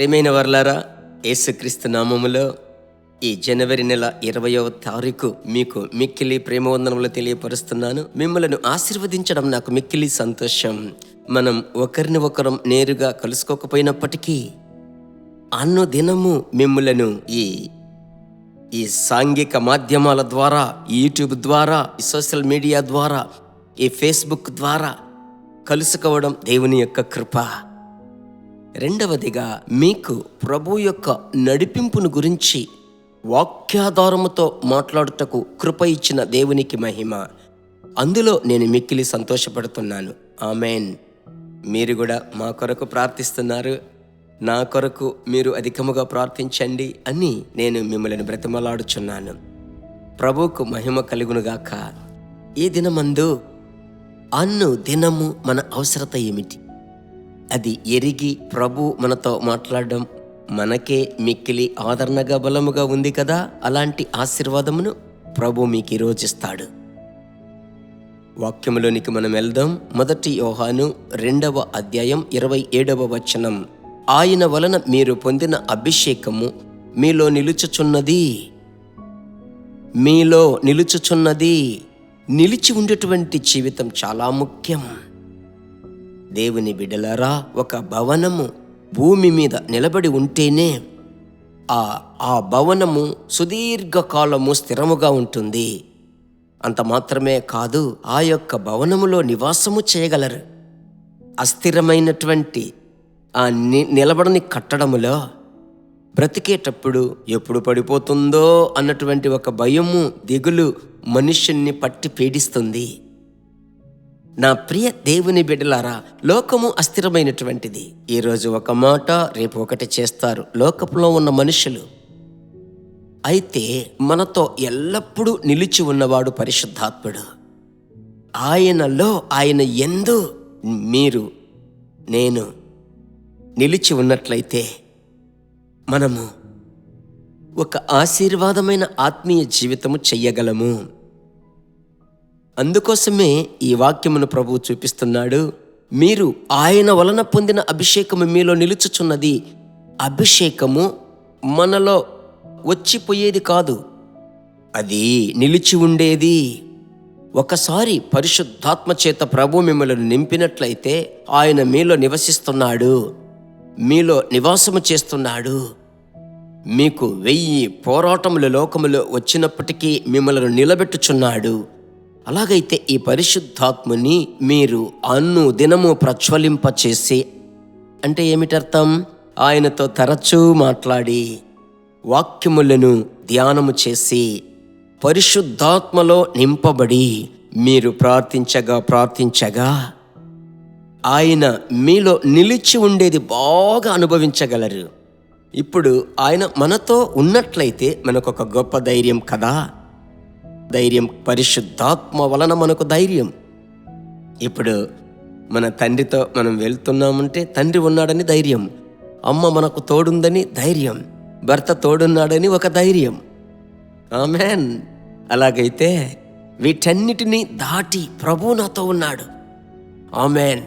ప్రియమైన వర్లారా, యేసుక్రీస్తు నామములో ఈ జనవరి నెల 20వ తారీఖు మీకు మిక్కిలి ప్రేమవందనములు తెలియపరుస్తున్నాను. మిమ్మలను ఆశీర్వదించడం నాకు మిక్కిలి సంతోషం. మనం ఒకరిని ఒకరం నేరుగా కలుసుకోకపోయినప్పటికీ అన్నో దినము మిమ్మలను ఈ సాంఘిక మాధ్యమాల ద్వారా, యూట్యూబ్ ద్వారా, ఈ సోషల్ మీడియా ద్వారా, ఈ ఫేస్బుక్ ద్వారా కలుసుకోవడం దేవుని యొక్క కృప. రెండవదిగా, మీకు ప్రభు యొక్క నడిపింపును గురించి వాక్యాధారముతో మాట్లాడుటకు కృప ఇచ్చిన దేవునికి మహిమ. అందులో నేను మిక్కిలి సంతోషపడుతున్నాను. ఆమెన్. మీరు కూడా మా కొరకు ప్రార్థిస్తున్నారు. నా కొరకు మీరు అధికముగా ప్రార్థించండి అని నేను మిమ్మల్ని బ్రతిమలాడుచున్నాను. ప్రభువుకు మహిమ కలుగునుగాక. ఈ దినమందు అన్ను దినము మన అవసరత ఏమిటి అది ఎరిగి ప్రభు మనతో మాట్లాడడం మనకే మిక్కిలి ఆదరణగా బలముగా ఉంది కదా. అలాంటి ఆశీర్వాదమును ప్రభు మీకు ఈరోజు ఇస్తాడు. వాక్యములోనికి మనం వెళ్దాం. 1 యోహాను 2వ అధ్యాయం 27వ వచనం. ఆయన వలన మీరు పొందిన అభిషేకము మీలో నిలుచుచున్నది. నిలిచి ఉండేటువంటి జీవితం చాలా ముఖ్యం. దేవుని బిడ్డలారా, ఒక భవనము భూమి మీద నిలబడి ఉంటేనే ఆ భవనము సుదీర్ఘకాలము స్థిరముగా ఉంటుంది. అంత మాత్రమే కాదు, ఆ యొక్క భవనములో నివాసము చేయగలరు. అస్థిరమైనటువంటి ఆ నిలబడని కట్టడములో బ్రతికేటప్పుడు ఎప్పుడు పడిపోతుందో అన్నటువంటి ఒక భయము, దిగులు మనుష్యుణ్ణి పట్టి పీడిస్తుంది. నా ప్రియ దేవుని బిడ్డలారా, లోకము అస్థిరమైనటువంటిది. ఈరోజు ఒక మాట, రేపు ఒకటి చేస్తారు లోకంలో ఉన్న మనుషులు. అయితే మనతో ఎల్లప్పుడూ నిలిచి ఉన్నవాడు పరిశుద్ధాత్ముడు. ఆయన యందు మీరు, నేను నిలిచి ఉన్నట్లయితే మనము ఒక ఆశీర్వాదమైన ఆత్మీయ జీవితము చెయ్యగలము. అందుకోసమే ఈ వాక్యమును ప్రభువు చూపిస్తున్నాడు. మీరు ఆయన వలన పొందిన అభిషేకము మీలో నిలుచుచున్నది. అభిషేకము మనలో వచ్చిపోయేది కాదు, అది నిలిచి ఉండేది. ఒకసారి పరిశుద్ధాత్మ చేత ప్రభు మిమ్మల్ని నింపినట్లయితే ఆయన మీలో నివసిస్తున్నాడు, మీలో నివాసము చేస్తున్నాడు. మీకు 1000 పోరాటముల లోకములో వచ్చినప్పటికీ మిమ్మల్ని నిలబెట్టుచున్నాడు. అలాగైతే ఈ పరిశుద్ధాత్మని మీరు అన్ను దినము ప్రజ్వలింపచేసి, అంటే ఏమిటర్థం? ఆయనతో తరచూ మాట్లాడి వాక్యములను ధ్యానము చేసి పరిశుద్ధాత్మలో నింపబడి మీరు ప్రార్థించగా ఆయన మీలో నిలిచి ఉండేది బాగా అనుభవించగలరు. ఇప్పుడు ఆయన మనతో ఉన్నట్లయితే మనకొక గొప్ప ధైర్యం కదా. ధైర్యం పరిశుద్ధాత్మ వలన మనకు ధైర్యం. ఇప్పుడు మన తండ్రితో మనం వెళ్తున్నామంటే తండ్రి ఉన్నాడని ధైర్యం, అమ్మ మనకు తోడుందని ధైర్యం, భర్త తోడున్నాడని ఒక ధైర్యం. ఆమెన్. అలాగైతే వీటన్నిటినీ దాటి ప్రభు నాతో ఉన్నాడు. ఆమెన్.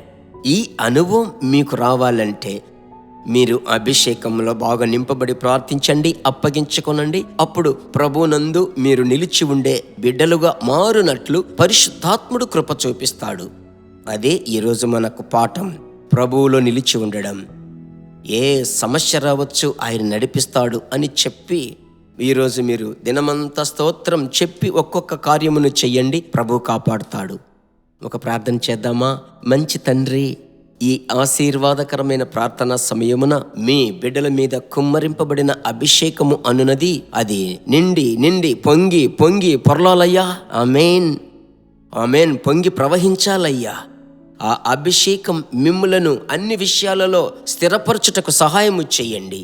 ఈ అనుభవం మీకు రావాలంటే మీరు అభిషేకంలో బాగా నింపబడి ప్రార్థించండి, అప్పగించుకొనండి. అప్పుడు ప్రభునందు మీరు నిలిచి ఉండే బిడ్డలుగా మారునట్లు పరిశుద్ధాత్ముడు కృప చూపిస్తాడు. అదే ఈరోజు మనకు పాఠం, ప్రభువులో నిలిచి ఉండడం. ఏ సమస్య రావచ్చు, ఆయన నడిపిస్తాడు అని చెప్పి ఈరోజు మీరు దినమంతా స్తోత్రం చెప్పి ఒక్కొక్క కార్యమును చెయ్యండి, ప్రభు కాపాడుతాడు. ఒక ప్రార్థన చేద్దామా? మంచి తండ్రి, ఈ ఆశీర్వాదకరమైన ప్రార్థనా సమయమున మీ బిడ్డల మీద కుమ్మరింపబడిన అభిషేకము అనునది అది నిండి పొంగి పొర్లాలయ్యా. Amen, amen. పొంగి ప్రవహించాలయ్యా. ఆ అభిషేకం మిమ్ములను అన్ని విషయాలలో స్థిరపరచుటకు సహాయము చెయ్యండి.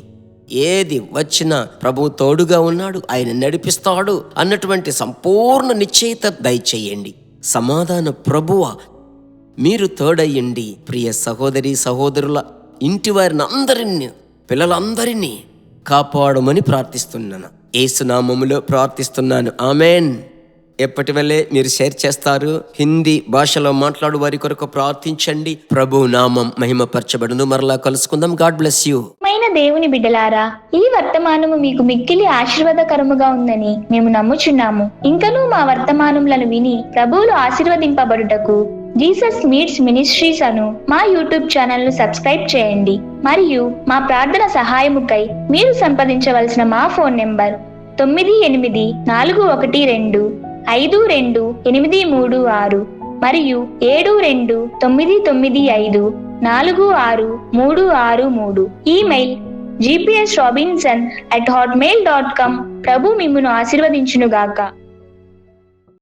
ఏది వచ్చినా ప్రభు తోడుగా ఉన్నాడు, ఆయన నడిపిస్తాడు అన్నటువంటి సంపూర్ణ నిశ్చయిత దయచేయండి. సమాధాన ప్రభువ మీరు తోడయ్యండి. ప్రియ సహోదరి సహోదరుల ఇంటి వారిని అందరినీ, పిల్లలందరినీ కాపాడమని ప్రార్థిస్తున్నాను. యేసు నామములో ప్రార్థిస్తున్నాను. ఆమెన్. ఎప్పటి వల్లే మీరు షేర్ చేస్తారు. హిందీ భాషలో మాట్లాడు వారి కొరకు ప్రార్థించండి. ప్రభు నామం మహిమపరచబడును. మరలా కలుసుకుందాం. God bless you. దేవుని బిడ్డలారా, ఈ వర్తమానము మీకు మిక్కిలి ఆశీర్వాదకరముగా ఉందని మేము నమ్ముచున్నాము. ఇంకనూ మా వర్తమానములను విని ప్రభువులు ఆశీర్వదింపబడుటకు జీసస్ మీట్స్ మినిస్ట్రీస్ అను మా యూట్యూబ్ ఛానల్ ను సబ్స్క్రైబ్ చేయండి. మరియు మా ప్రార్థన సహాయముకై మీరు సంప్రదించవలసిన మా ఫోన్ నెంబర్ 9841425236 మరియు 7299546363. Email gpsrobinson@hotmail.com. ప్రభు మిమ్మును ఆశీర్వదించునుగాక.